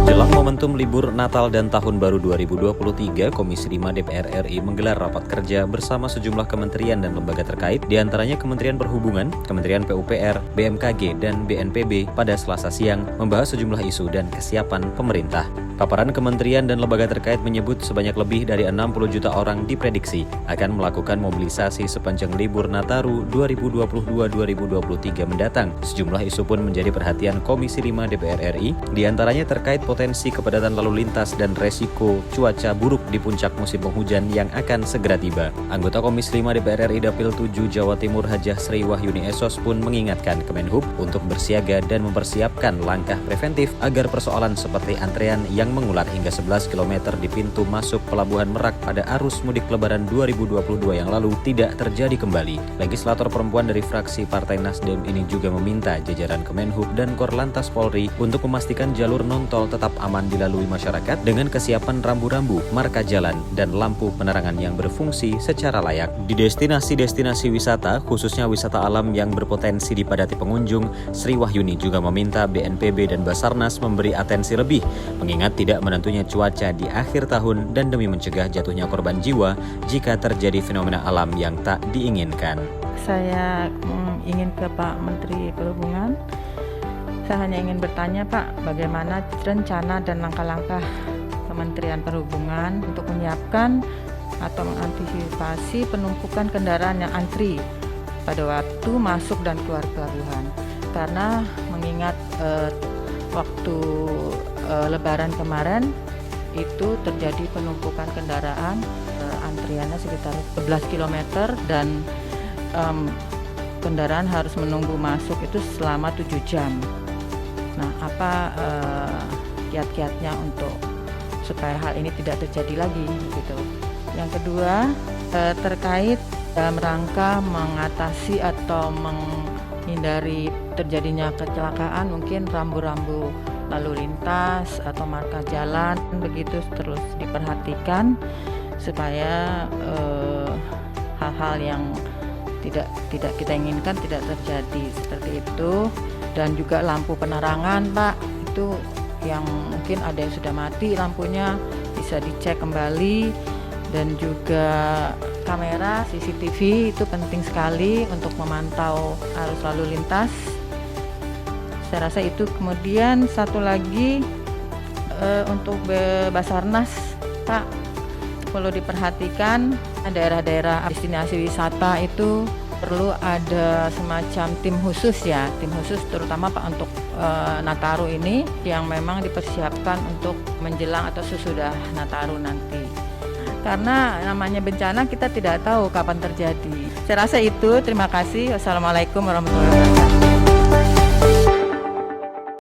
Jelang momentum libur Natal dan Tahun Baru 2023, Komisi 5 DPR RI menggelar rapat kerja bersama sejumlah kementerian dan lembaga terkait, diantaranya Kementerian Perhubungan, Kementerian PUPR, BMKG, dan BNPB pada Selasa siang membahas sejumlah isu dan kesiapan pemerintah. Paparan kementerian dan lembaga terkait menyebut sebanyak lebih dari 60 juta orang diprediksi akan melakukan mobilisasi sepanjang libur Nataru 2022-2023 mendatang. Sejumlah isu pun menjadi perhatian Komisi 5 DPR RI, diantaranya terkait potensi kepadatan lalu lintas dan resiko cuaca buruk di puncak musim penghujan yang akan segera tiba. Anggota Komisi 5 DPR RI Dapil 7 Jawa Timur Hajah Sri Wahyuni Esos pun mengingatkan Kemenhub untuk bersiaga dan mempersiapkan langkah preventif agar persoalan seperti antrean yang mengular hingga 11 km di pintu masuk Pelabuhan Merak pada arus mudik Lebaran 2022 yang lalu tidak terjadi kembali. Legislator perempuan dari fraksi Partai Nasdem ini juga meminta jajaran Kemenhub dan Korlantas Polri untuk memastikan jalur non-tol tetap aman dilalui masyarakat dengan kesiapan rambu-rambu, marka jalan, dan lampu penerangan yang berfungsi secara layak. Di destinasi-destinasi wisata, khususnya wisata alam yang berpotensi dipadati pengunjung, Sri Wahyuni juga meminta BNPB dan Basarnas memberi atensi lebih, mengingat tidak menentunya cuaca di akhir tahun dan demi mencegah jatuhnya korban jiwa jika terjadi fenomena alam yang tak diinginkan. Saya ingin ke Pak Menteri Perhubungan. Saya hanya ingin bertanya, Pak, bagaimana rencana dan langkah-langkah Kementerian Perhubungan untuk menyiapkan atau mengantisipasi penumpukan kendaraan yang antri pada waktu masuk dan keluar pelabuhan. Karena mengingat waktu Lebaran kemarin itu terjadi penumpukan kendaraan, antriannya sekitar 11 km dan kendaraan harus menunggu masuk itu selama 7 jam. Nah, apa kiat-kiatnya untuk supaya hal ini tidak terjadi lagi gitu. Yang kedua, terkait dalam rangka mengatasi atau menghindari terjadinya kecelakaan, mungkin rambu-rambu lalu lintas atau marka jalan begitu terus diperhatikan supaya hal-hal yang tidak kita inginkan tidak terjadi seperti itu. Dan juga lampu penerangan, Pak, itu yang mungkin ada yang sudah mati lampunya bisa dicek kembali, dan juga kamera CCTV itu penting sekali untuk memantau arus lalu lintas. Saya rasa itu. Kemudian satu lagi untuk Basarnas, Pak, perlu diperhatikan daerah-daerah destinasi wisata itu perlu ada semacam tim khusus ya, tim khusus terutama Pak untuk Nataru ini yang memang dipersiapkan untuk menjelang atau sesudah Nataru nanti. Karena namanya bencana kita tidak tahu kapan terjadi. Saya rasa itu. Terima kasih. Wassalamualaikum warahmatullahi wabarakatuh.